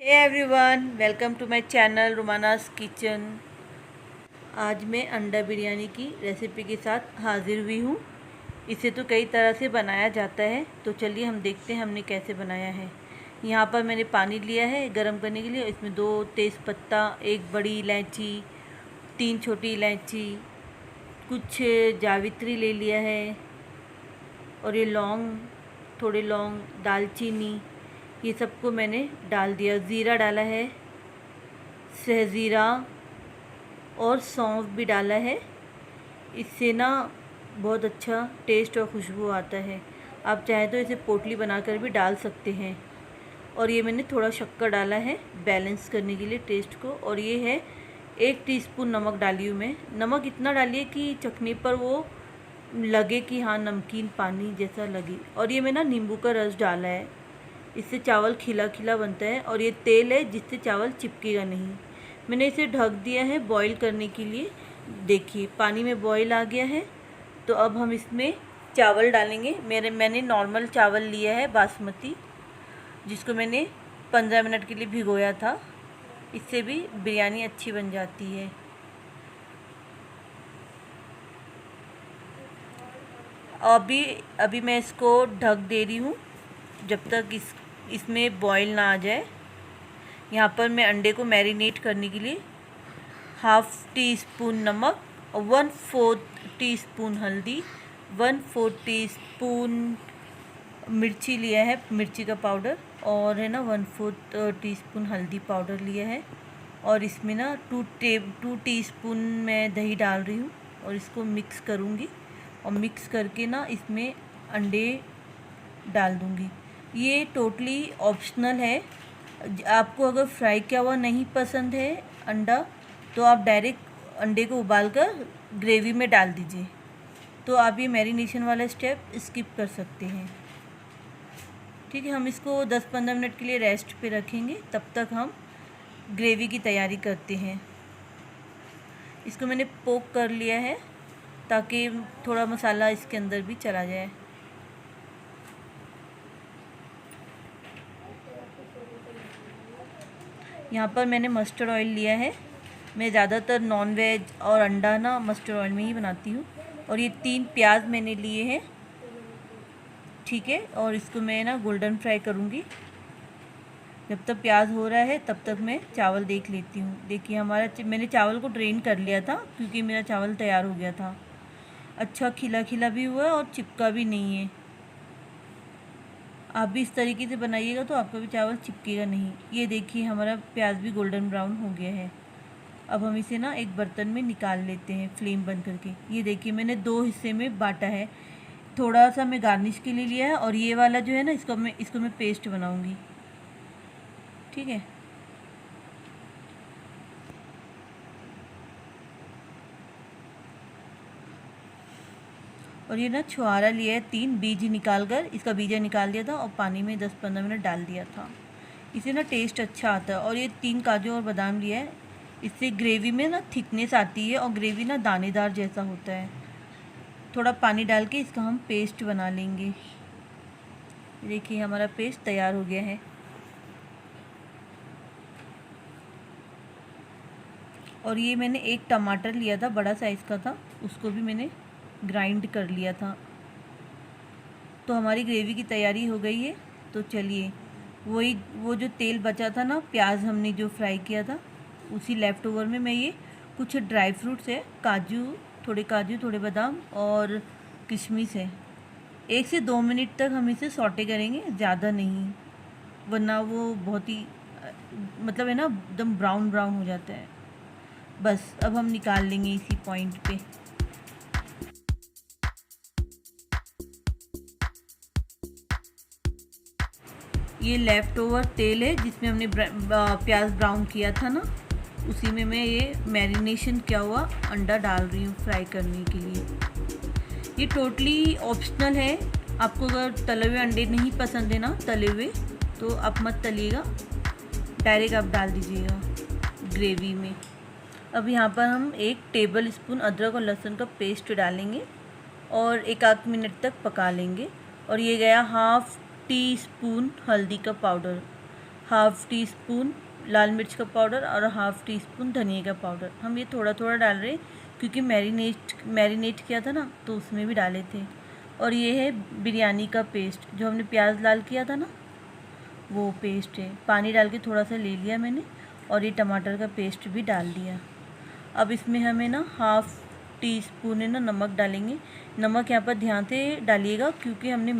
Hey everyone, welcome to my channel Rumana's kitchen. आज मैं अंडा बिरयानी की रेसिपी के साथ हाजिर हुई हूँ। इसे तो कई तरह से बनाया जाता है, तो चलिए हम देखते हैं हमने कैसे बनाया है। यहाँ पर मैंने पानी लिया है गरम करने के लिए। इसमें 2 तेज़पत्ता, 1 बड़ी इलायची, 3 छोटी इलायची, कुछ जावित्री ले लिया है, और ये लौंग, थोड़े लौंग, दालचीनी, ये सबको मैंने डाल दिया। ज़ीरा डाला है, सहज़ीरा और सौंफ भी डाला है। इससे ना बहुत अच्छा टेस्ट और खुशबू आता है। आप चाहे तो इसे पोटली बनाकर भी डाल सकते हैं। और ये मैंने थोड़ा शक्कर डाला है बैलेंस करने के लिए टेस्ट को। और ये है 1 टीस्पून नमक डाली हूँ मैं। नमक इतना डालिए कि चखने पर वो लगे कि हाँ नमकीन पानी जैसा लगे। और ये मैं ना नींबू का रस डाला है, इससे चावल खिला खिला बनता है। और ये तेल है जिससे चावल चिपकेगा नहीं। मैंने इसे ढक दिया है बॉईल करने के लिए। देखिए पानी में बॉईल आ गया है, तो अब हम इसमें चावल डालेंगे। मैंने नॉर्मल चावल लिया है बासमती, जिसको मैंने 15 मिनट के लिए भिगोया था। इससे भी बिरयानी अच्छी बन जाती है। अभी मैं इसको ढक दे रही हूँ जब तक इसमें बॉईल ना आ जाए। यहाँ पर मैं अंडे को मैरिनेट करने के लिए 1/2 टीस्पून नमक और 1/4 टीस्पून हल्दी, 1/4 टीस्पून मिर्ची लिया है, मिर्ची का पाउडर, और है ना 1/4 टीस्पून हल्दी पाउडर लिया है। और इसमें ना 2 टीस्पून मैं दही डाल रही हूँ और इसको मिक्स करूँगी। और मिक्स करके ना इसमें अंडे डाल दूँगी। ये टोटली ऑप्शनल है। आपको अगर फ्राई किया हुआ नहीं पसंद है अंडा, तो आप डायरेक्ट अंडे को उबालकर ग्रेवी में डाल दीजिए। तो आप ये मैरिनेशन वाला स्टेप स्किप कर सकते हैं। ठीक है, हम इसको 10-15 मिनट के लिए रेस्ट पे रखेंगे। तब तक हम ग्रेवी की तैयारी करते हैं। इसको मैंने पोक कर लिया है ताकि थोड़ा मसाला इसके अंदर भी चला जाए। यहाँ पर मैंने मस्टर्ड ऑयल लिया है। मैं ज़्यादातर नॉन वेज और अंडा ना मस्टर्ड ऑयल में ही बनाती हूँ। और ये 3 प्याज मैंने लिए हैं। ठीक है, और इसको मैं ना गोल्डन फ्राई करूँगी। जब तक प्याज हो रहा है तब तक मैं चावल देख लेती हूँ। देखिए मैंने चावल को ड्रेन कर लिया था क्योंकि मेरा चावल तैयार हो गया था। अच्छा खिला खिला भी हुआ है और चिपका भी नहीं है। आप भी इस तरीके से बनाइएगा तो आपका भी चावल चिपकेगा नहीं। ये देखिए हमारा प्याज भी गोल्डन ब्राउन हो गया है। अब हम इसे ना एक बर्तन में निकाल लेते हैं फ्लेम बंद करके। ये देखिए मैंने 2 हिस्से में बांटा है। थोड़ा सा मैं गार्निश के लिए लिया है, और ये वाला जो है ना इसको मैं पेस्ट बनाऊंगी। ठीक है, और ये ना छुहारा लिया है 3 बीज निकाल कर, इसका बीजा निकाल दिया था और पानी में 10-15 मिनट डाल दिया था। इसे ना टेस्ट अच्छा आता है। और ये 3 काजू और बादाम लिया है। इससे ग्रेवी में ना थिकनेस आती है और ग्रेवी ना दानेदार जैसा होता है। थोड़ा पानी डाल के इसका हम पेस्ट बना लेंगे। देखिए हमारा पेस्ट तैयार हो गया है। और ये मैंने 1 टमाटर लिया था, बड़ा साइज़ का था, उसको भी मैंने ग्राइंड कर लिया था। तो हमारी ग्रेवी की तैयारी हो गई है। तो चलिए वो जो तेल बचा था ना, प्याज हमने जो फ्राई किया था, उसी लेफ़्ट ओवर में मैं ये कुछ ड्राई फ्रूट्स है, काजू, थोड़े बादाम और किशमिश है। 1 से 2 मिनट तक हम इसे सौटे करेंगे, ज़्यादा नहीं, वरना वो बहुत ही मतलब है ना एकदम ब्राउन ब्राउन हो जाता है। बस अब हम निकाल लेंगे इसी पॉइंट पे। ये लेफ़्ट ओवर तेल है जिसमें हमने प्याज ब्राउन किया था ना, उसी में मैं ये मैरिनेशन किया हुआ अंडा डाल रही हूँ फ्राई करने के लिए। ये टोटली ऑप्शनल है। आपको अगर तले हुए अंडे नहीं पसंद है ना, तले हुए, तो आप मत तलिएगा, डायरेक्ट आप डाल दीजिएगा ग्रेवी में। अब यहाँ पर हम 1 टेबल स्पून अदरक और लहसुन का पेस्ट डालेंगे और 1-8 मिनट तक पका लेंगे। और ये गया 1/2 टीस्पून हल्दी का पाउडर, हाफ़ टी स्पून लाल मिर्च का पाउडर और हाफ़ टी स्पून धनिया का पाउडर। हम ये थोड़ा थोड़ा डाल रहे हैं क्योंकि मैरिनेट किया था ना, तो उसमें भी डाले थे। और ये है बिरयानी का पेस्ट, जो हमने प्याज लाल किया था ना, वो पेस्ट है। पानी डाल के थोड़ा सा ले लिया मैंने, और ये टमाटर का पेस्ट भी डाल दिया। अब इसमें हमें ना हाफ़ टी स्पून है ना नमक डालेंगे। नमक यहाँ पर ध्यान से डालिएगा क्योंकि हमने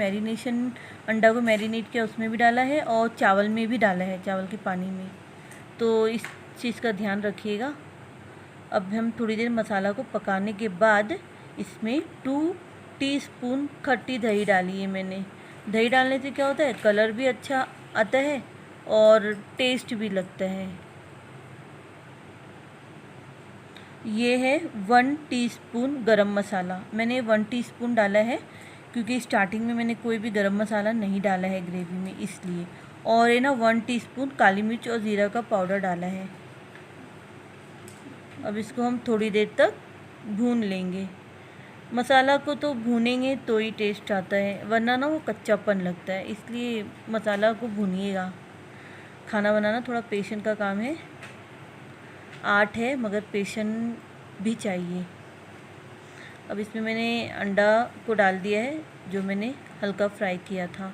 अंडा को मैरिनेट किया, उसमें भी डाला है और चावल में भी डाला है, चावल के पानी में, तो इस चीज़ का ध्यान रखिएगा। अब हम थोड़ी देर मसाला को पकाने के बाद इसमें 2 टीस्पून खट्टी दही डाली है मैंने। दही डालने से क्या होता है, कलर भी अच्छा आता है और टेस्ट भी लगता है। ये है 1 टीस्पून गरम मसाला, मैंने 1 टीस्पून डाला है क्योंकि स्टार्टिंग में मैंने कोई भी गरम मसाला नहीं डाला है ग्रेवी में, इसलिए। और ये ना 1 टीस्पून काली मिर्च और ज़ीरा का पाउडर डाला है। अब इसको हम थोड़ी देर तक भून लेंगे। मसाला को तो भूनेंगे तो ही टेस्ट आता है, वरना ना वो कच्चापन लगता है, इसलिए मसाला को भूनिएगा। खाना बनाना थोड़ा पेशेंस का काम है, आर्ट है, मगर पेशेंस भी चाहिए। अब इसमें मैंने अंडा को डाल दिया है जो मैंने हल्का फ्राई किया था।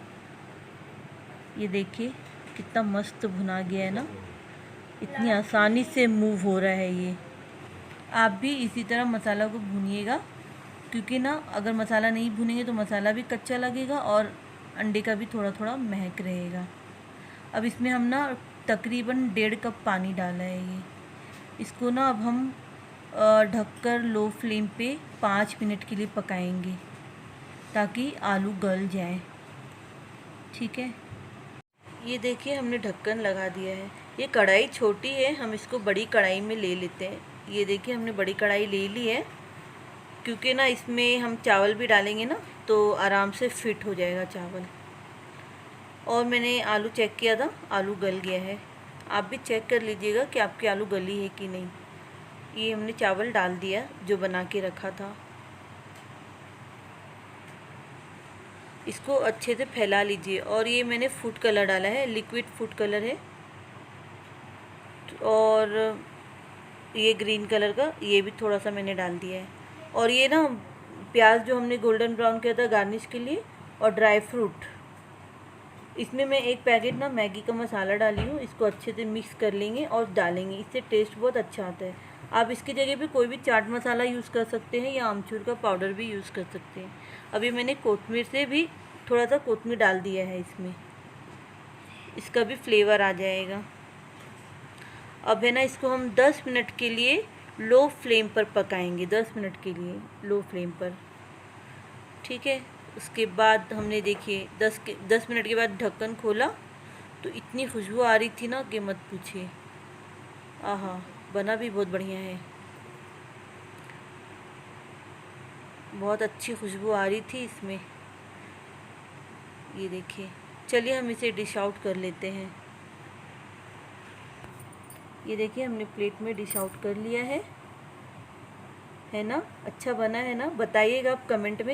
ये देखिए कितना मस्त भुना गया है ना, इतनी आसानी से मूव हो रहा है ये। आप भी इसी तरह मसाला को भूनिएगा, क्योंकि ना अगर मसाला नहीं भूनेंगे तो मसाला भी कच्चा लगेगा और अंडे का भी थोड़ा थोड़ा महक रहेगा। अब इसमें हम ना तकरीबन 1.5 कप पानी डाला है ये। इसको ना अब हम ढककर लो फ्लेम पे 5 मिनट के लिए पकाएंगे ताकि आलू गल जाए। ठीक है, ये देखिए हमने ढक्कन लगा दिया है। ये कढ़ाई छोटी है, हम इसको बड़ी कढ़ाई में ले लेते हैं। ये देखिए हमने बड़ी कढ़ाई ले ली है, क्योंकि ना इसमें हम चावल भी डालेंगे ना, तो आराम से फिट हो जाएगा चावल। और मैंने आलू चेक किया था, आलू गल गया है। आप भी चेक कर लीजिएगा कि आपकी आलू गली है कि नहीं। ये हमने चावल डाल दिया जो बना के रखा था। इसको अच्छे से फैला लीजिए। और ये मैंने फूड कलर डाला है, लिक्विड फूड कलर है, और ये ग्रीन कलर का ये भी थोड़ा सा मैंने डाल दिया है। और ये ना प्याज जो हमने गोल्डन ब्राउन किया था गार्निश के लिए, और ड्राई फ्रूट, इसमें मैं 1 पैकेट ना मैगी का मसाला डाली हूँ। इसको अच्छे से मिक्स कर लेंगे और डालेंगे, इससे टेस्ट बहुत अच्छा आता है। आप इसकी जगह पे कोई भी चाट मसाला यूज़ कर सकते हैं या आमचूर का पाउडर भी यूज़ कर सकते हैं। अभी मैंने कोतमीर से भी थोड़ा सा कोतमीर डाल दिया है इसमें, इसका भी फ्लेवर आ जाएगा। अब है ना इसको हम 10 मिनट के लिए लो फ्लेम पर पकाएंगे, 10 मिनट के लिए लो फ्लेम पर। ठीक है, उसके बाद हमने देखिए 10 मिनट के बाद ढक्कन खोला तो इतनी खुशबू आ रही थी ना कि मत पूछिए। आहा, बना भी बहुत बढ़िया है, बहुत अच्छी खुशबू आ रही थी इसमें। ये देखिए, चलिए हम इसे डिश आउट कर लेते हैं। ये देखिए हमने प्लेट में डिश आउट कर लिया है ना। अच्छा बना है ना, बताइएगा आप कमेंट में।